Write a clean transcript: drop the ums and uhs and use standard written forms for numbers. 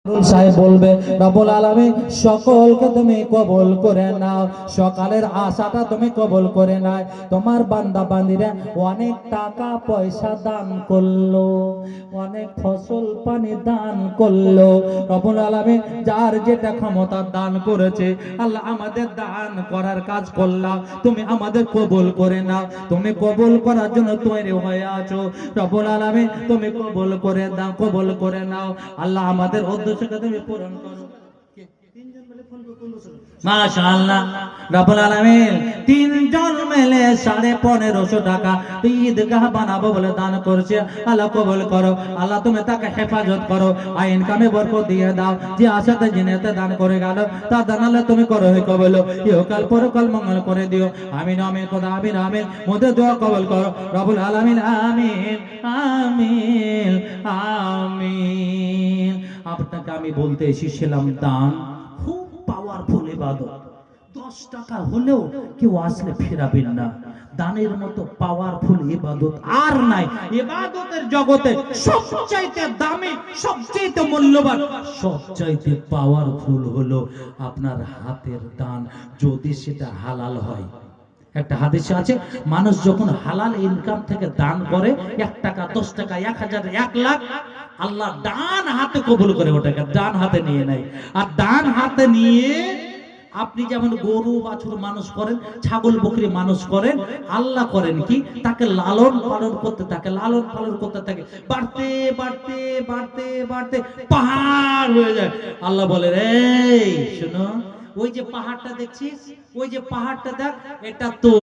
সাহেব বলবে রব্বুল আলামিন সকলকে তুমি কবুল করে নাও, সকালের আশাটা তুমি কবুল করে নাও। তোমার বান্দা বান্দিরা অনেক টাকা পয়সা দান করলো, অনেক ফসল পানি দান করলো। রব্বুল আলামিন যার যেটা ক্ষমতা দান করেছে, আল্লাহ আমাদের দান করার কাজ করলাম, তুমি আমাদের কবুল করে নাও। তুমি কবুল করার জন্য তৈরি হয়ে আছো রব্বুল আলামিন, তুমি কবুল করে দাও, কবুল করে নাও। আল্লাহ আমাদের উদ্দেশ্যকে তুমি পূরণ করো। মাশাআল্লাহ, রব্বুল আলামিন তিনজন মিলে 1550 টাকা ঈদগাহ বানাবো বলে দান করছে। আল্লাহ কবুল করো, আল্লাহ তুমি তাকে হেফাজত করো, আর ইনকামে বরকত দিয়ে দাও। যে আশাতে জিনেতে দান করে গেল তা দান আল্লাহ তুমি করো হে কবুল, ইহকাল পরকাল মঙ্গল করে দিও। আমিন আমিন খোদা আমিন আমিন, মোদের দোয়া কবুল করো রব্বুল আলামিন। আমিন আমিন আমিন। আপনাকে আমি বলতে এসেছিলাম দান খুব পাওয়ারফুল ইবাদত। 10 টাকা হলেও কেউ আসলে ফেরাবেন না। দানের মতো পাওয়ারফুল ইবাদত আর নাই। ইবাদতের জগতে সবচাইতে দামি, সবচাইতে মূল্যবান, সবচাইতে পাওয়ারফুল হলো আপনার হাতের দান, যদি সেটা হালাল হয়। একটা হাদিসে আছে, মানুষ যখন হালাল ইনকাম থেকে দান করে 1 টাকা, 10 টাকা, 1000, 1 লাখ, আল্লাহ ডান হাতে কবুল করে ওটাকে, ডান হাতে নিয়ে নেয়। আর ডান হাতে নিয়ে আপনি যেমন গরু বাছুর মানুষ করেন, ছাগল বকরি মানুষ করেন, আল্লাহ করেন কি, তাকে লালন পালন করতে থাকে, লালন পালন করতে থাকে, বাড়তে বাড়তে বাড়তে বাড়তে পাহাড় হয়ে যায়। আল্লাহ বলে, এই শোনো, ওই যে পাহাড়টা দেখছিস, ওই যে পাহাড়টা দেখ, এটা তো